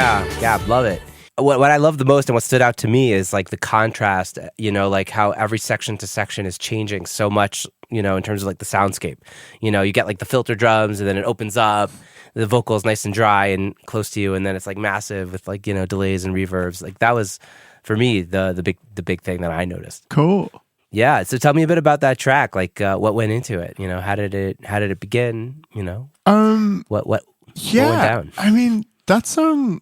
Yeah, love it. What I love the most and what stood out to me is like the contrast, like how every section to section is changing so much, in terms of like the soundscape. You get like the filter drums and then it opens up, the vocal is nice and dry and close to you, and then it's like massive with like, delays and reverbs. Like that was, for me, the big thing that I noticed. Cool. Yeah. So tell me a bit about that track. Like what went into it? How did it begin? What went down? I mean, that song,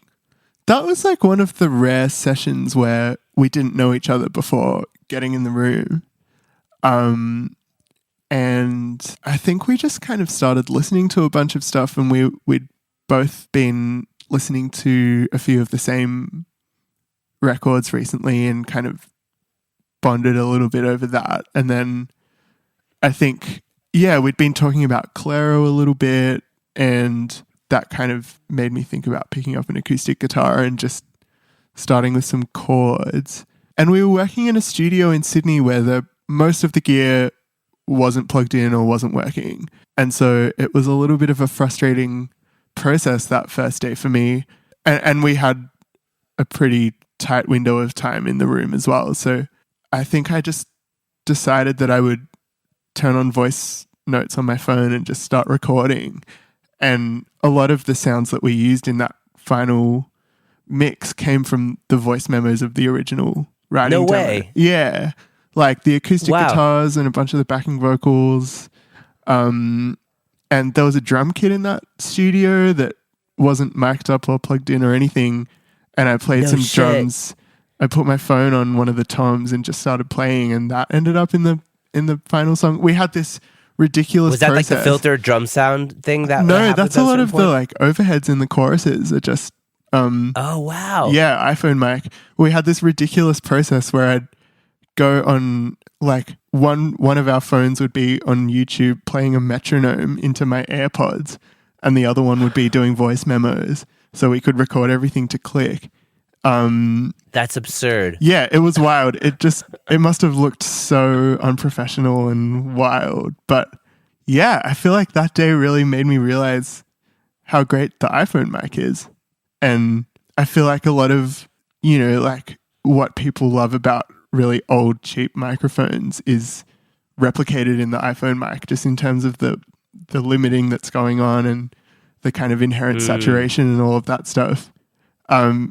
that was like one of the rare sessions where we didn't know each other before getting in the room. And I think we just kind of started listening to a bunch of stuff, and we'd both been listening to a few of the same records recently and kind of bonded a little bit over that. And then I think, we'd been talking about Claro a little bit, and that kind of made me think about picking up an acoustic guitar and just starting with some chords. And we were working in a studio in Sydney where most of the gear wasn't plugged in or wasn't working. And so it was a little bit of a frustrating process that first day for me. And we had a pretty tight window of time in the room as well. So I think I just decided that I would turn on voice notes on my phone and just start recording. And a lot of the sounds that we used in that final mix came from the voice memos of the original writing. No way. Yeah. Like the acoustic guitars and a bunch of the backing vocals. And there was a drum kit in that studio that wasn't mic'd up or plugged in or anything. And I played some drums. I put my phone on one of the toms and just started playing, and that ended up in the final song. We had this ridiculous process. Like the filter drum sound thing that No, that's a lot of the like overheads in the choruses are just oh wow. Yeah, iPhone mic. We had this ridiculous process where I'd go on like one of our phones would be on YouTube playing a metronome into my AirPods, and the other one would be doing voice memos so we could record everything to click. That's absurd. Yeah, it was wild. It must have looked so unprofessional and wild. But yeah, I feel like that day really made me realize how great the iPhone mic is. And I feel like a lot of, like what people love about really old, cheap microphones is replicated in the iPhone mic, just in terms of the limiting that's going on and the kind of inherent saturation and all of that stuff.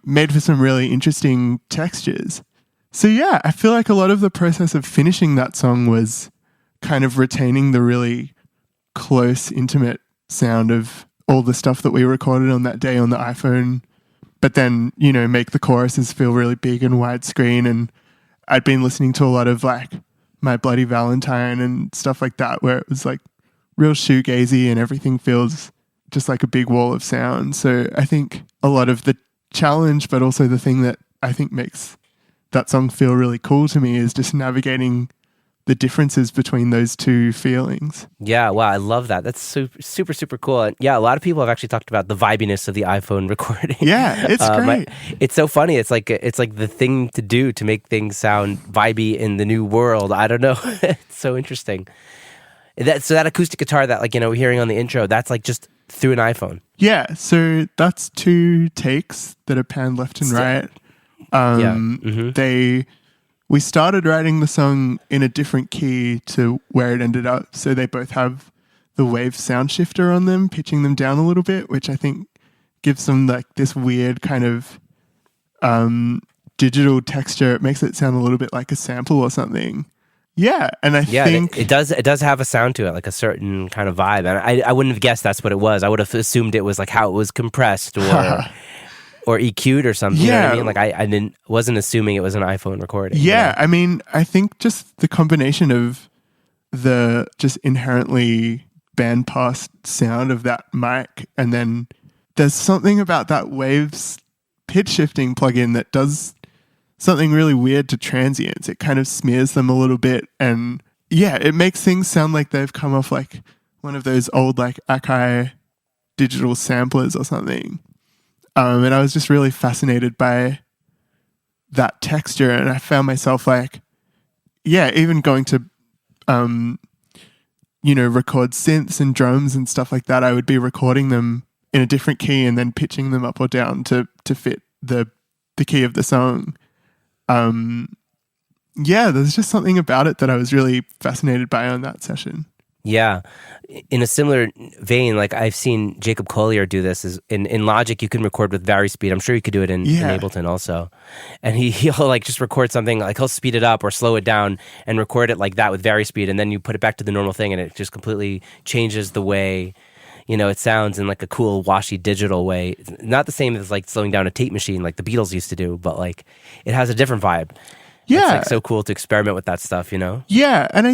Made for some really interesting textures. So yeah, I feel like a lot of the process of finishing that song was kind of retaining the really close, intimate sound of all the stuff that we recorded on that day on the iPhone, but then, make the choruses feel really big and widescreen. And I'd been listening to a lot of like My Bloody Valentine and stuff like that, where it was like real shoegazy and everything feels just like a big wall of sound. So I think a lot of the challenge, but also the thing that I think makes that song feel really cool to me is just navigating the differences between those two feelings. Yeah, wow, I love that. That's super, super cool. And yeah, a lot of people have actually talked about the vibiness of the iPhone recording. Yeah, it's great. It's so funny. It's like the thing to do to make things sound vibey in the new world. I don't know. It's so interesting. So that acoustic guitar that we're hearing on the intro, that's like just through an iPhone. Yeah, so that's 2 takes that are panned left and right. We started writing the song in a different key to where it ended up. So they both have the wave sound shifter on them, pitching them down a little bit, which I think gives them like this weird kind of digital texture. It makes it sound a little bit like a sample or something. Yeah, and I think it does have a sound to it, like a certain kind of vibe. And I wouldn't have guessed that's what it was. I would have assumed it was like how it was compressed or EQ'd or something. Yeah. You know what I mean? Like I wasn't assuming it was an iPhone recording. Yeah, I mean, I think just the combination of the just inherently bandpass sound of that mic, and then there's something about that waves pitch shifting plugin that does something really weird to transients. It kind of smears them a little bit, and yeah, it makes things sound like they've come off like one of those old like Akai digital samplers or something. And I was just really fascinated by that texture, and I found myself like, yeah, even going to, record synths and drums and stuff like that. I would be recording them in a different key and then pitching them up or down to fit the key of the song. Yeah, there's just something about it that I was really fascinated by on that session. Yeah. In a similar vein, like I've seen Jacob Collier do this. Is in Logic, you can record with vari-speed. I'm sure you could do it in Ableton also. And he'll like just record something, like he'll speed it up or slow it down and record it like that with vari-speed. And then you put it back to the normal thing and it just completely changes the way, it sounds in like a cool, washy digital way. It's not the same as like slowing down a tape machine like the Beatles used to do, but like it has a different vibe. Yeah. It's like so cool to experiment with that stuff, Yeah. And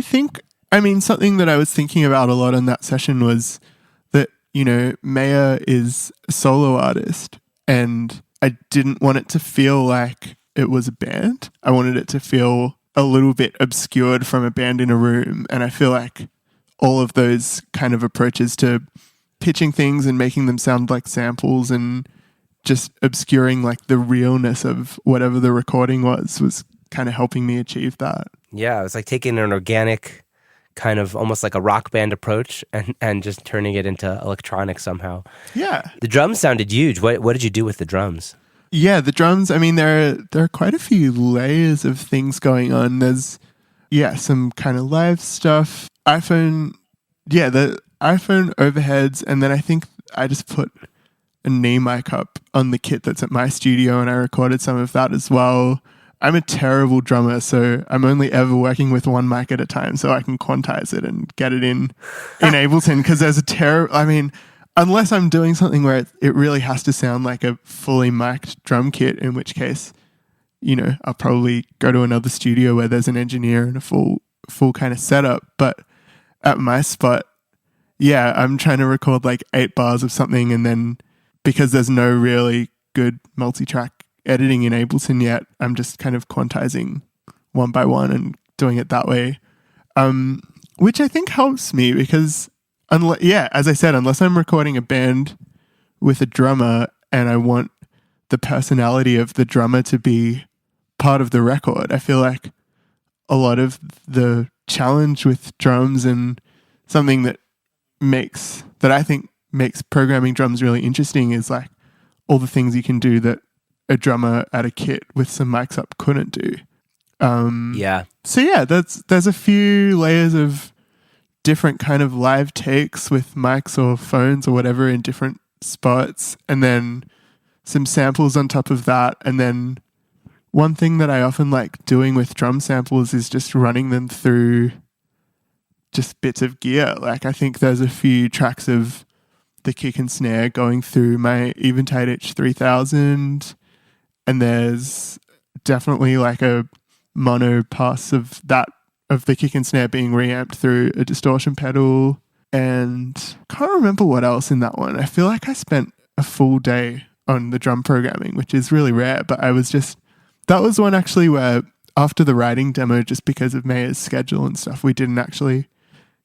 I mean, something that I was thinking about a lot on that session was that, Maya is a solo artist and I didn't want it to feel like it was a band. I wanted it to feel a little bit obscured from a band in a room. And I feel like all of those kind of approaches to pitching things and making them sound like samples and just obscuring like the realness of whatever the recording was kind of helping me achieve that. Yeah, it was like taking an organic kind of almost like a rock band approach and just turning it into electronic somehow. Yeah. The drums sounded huge. What did you do with the drums? Yeah, the drums, I mean, there are quite a few layers of things going on. There's, some kind of live stuff. The iPhone overheads, and then I think I just put a knee mic up on the kit that's at my studio and I recorded some of that as well. I'm a terrible drummer, so I'm only ever working with one mic at a time so I can quantize it and get it in Ableton, because there's unless I'm doing something where it really has to sound like a fully mic'd drum kit, in which case, I'll probably go to another studio where there's an engineer and a full kind of setup. But at my spot, I'm trying to record like 8 bars of something, and then because there's no really good multi-track editing in Ableton yet, I'm just kind of quantizing one by one and doing it that way, which I think helps me because, as I said, unless I'm recording a band with a drummer and I want the personality of the drummer to be part of the record, I feel like a lot of the challenge with drums and something that I think makes programming drums really interesting is like all the things you can do that a drummer at a kit with some mics up couldn't do. So there's a few layers of different kind of live takes with mics or phones or whatever in different spots, and then some samples on top of that. And then one thing that I often like doing with drum samples is just running them through just bits of gear. Like I think there's a few tracks of the kick and snare going through my Eventide H3000, and there's definitely like a mono pass of the kick and snare being reamped through a distortion pedal. And can't remember what else in that one. I feel like I spent a full day on the drum programming, which is really rare, but that was one actually where after the writing demo, just because of Maya's schedule and stuff, we didn't actually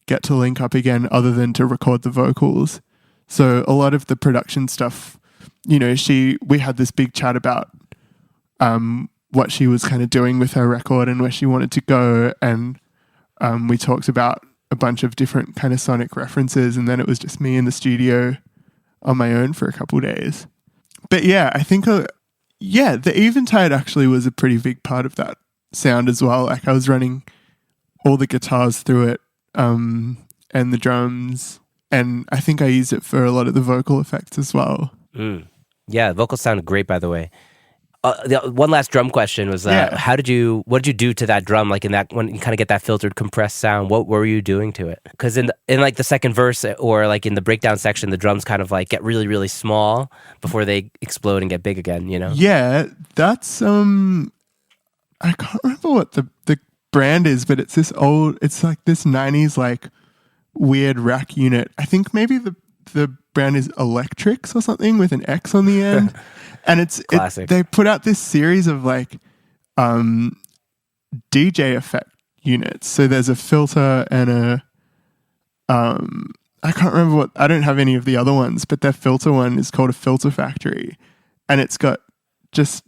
get to link up again other than to record the vocals. So a lot of the production stuff, we had this big chat about what she was kind of doing with her record and where she wanted to go. And we talked about a bunch of different kind of sonic references. And then it was just me in the studio on my own for a couple of days. But I think, the Eventide actually was a pretty big part of that sound as well. Like I was running all the guitars through it and the drums. And I think I used it for a lot of the vocal effects as well. Yeah, vocals sounded great, by the way. One last drum question was, what did you do to that drum? Like in that, when you kind of get that filtered, compressed sound, what were you doing to it? Because in like the second verse or like in the breakdown section, the drums kind of like get really, really small before they explode and get big again, Yeah, that's, I can't remember what the brand is, but it's like this 90s like weird rack unit. I think maybe the brand is Electrics or something with an X on the end. And they put out this series of like DJ effect units. So there's a filter and I can't remember I don't have any of the other ones, but their filter one is called a Filter Factory. And it's got just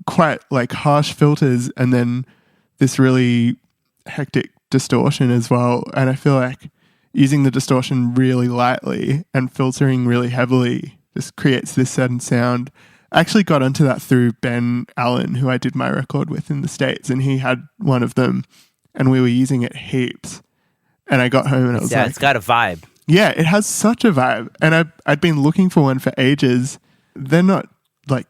quite like harsh filters and then this really hectic distortion as well. And I feel like using the distortion really lightly and filtering really heavily just creates this certain sound. I actually got onto that through Ben Allen, who I did my record with in the States, and he had one of them and we were using it heaps. And I got home and I was like... it's got a vibe. Yeah, it has such a vibe. And I'd been looking for one for ages. They're not like,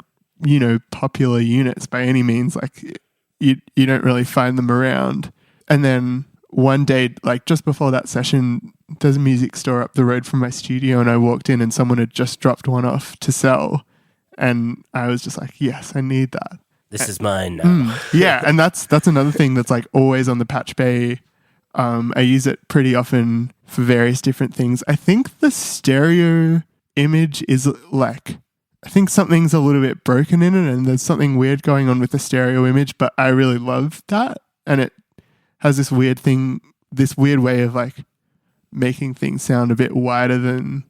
popular units by any means. Like you don't really find them around. And then one day, like just before that session, there's a music store up the road from my studio and I walked in and someone had just dropped one off to sell. And I was just like, yes, I need that. This is mine now. Yeah, and that's another thing that's like always on the Patch Bay. I use it pretty often for various different things. I think the stereo image is like, I think something's a little bit broken in it and there's something weird going on with the stereo image, but I really love that. And it has this weird way of like making things sound a bit wider than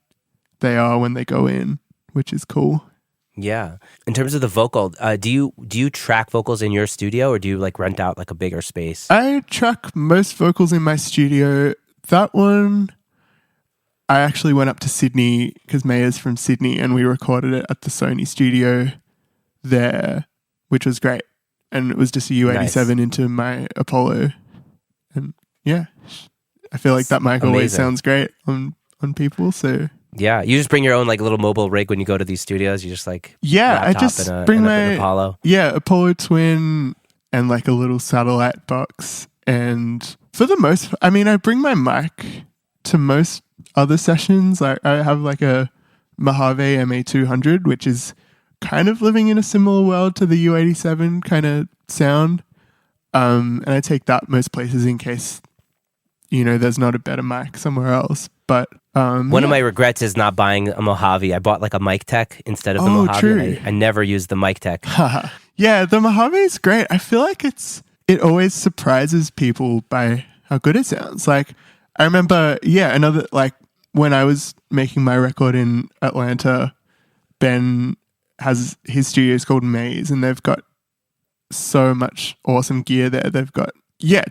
they are when they go in, which is cool. Yeah. In terms of the vocal, do you track vocals in your studio or do you like rent out like a bigger space? I track most vocals in my studio. That one, I actually went up to Sydney because Maya's from Sydney and we recorded it at the Sony studio there, which was great. And it was just a U87 Nice. into my Apollo. And yeah, I feel like that mic always sounds great on people. So yeah, you just bring your own like little mobile rig when you go to these studios. You just like I just bring my Apollo. Yeah, Apollo Twin and like a little satellite box. And for the most, I mean, I bring my mic to most other sessions. I have like a Mojave MA200, which is kind of living in a similar world to the U87 kind of sound. And I take that most places in case, there's not a better mic somewhere else. But one of my regrets is not buying a Mojave. I bought like a Mic Tech instead of the Mojave. True. I never used the Mic Tech. Yeah, the Mojave is great. I feel like it always surprises people by how good it sounds. Like I remember, another like when I was making my record in Atlanta, Ben has his studio is called Maze, and they've got so much awesome gear there. They've got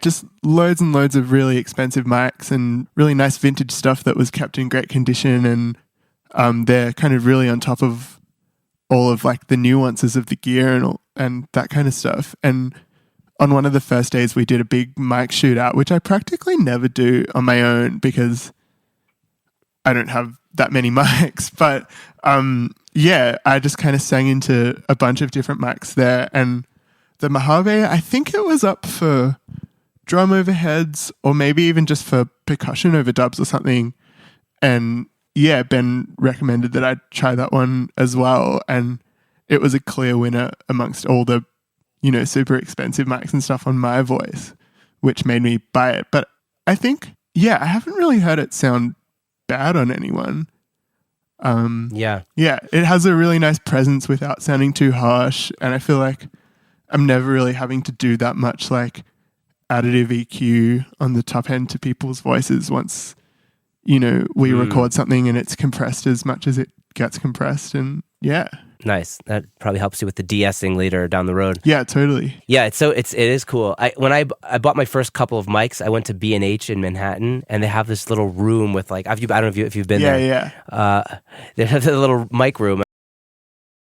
just loads and loads of really expensive mics and really nice vintage stuff that was kept in great condition. And they're kind of really on top of all of like the nuances of the gear and that kind of stuff. And on one of the first days we did a big mic shootout, which I practically never do on my own because I don't have that many mics. But I just kind of sang into a bunch of different mics there. And the Mojave, I think it was up for drum overheads or maybe even just for percussion overdubs or something. And Ben recommended that I try that one as well. And it was a clear winner amongst all the, super expensive mics and stuff on my voice, which made me buy it. But I think, I haven't really heard it sound bad on anyone. It has a really nice presence without sounding too harsh. And I feel like I'm never really having to do that much like additive EQ on the top end to people's voices once, we record something and it's compressed as much as it gets compressed. And Nice. That probably helps you with the de-essing later down the road. Yeah, totally. Yeah, it is cool. When I bought my first couple of mics, I went to B&H in Manhattan, and they have this little room with like I don't know if you've been there. Yeah. They have a little mic room.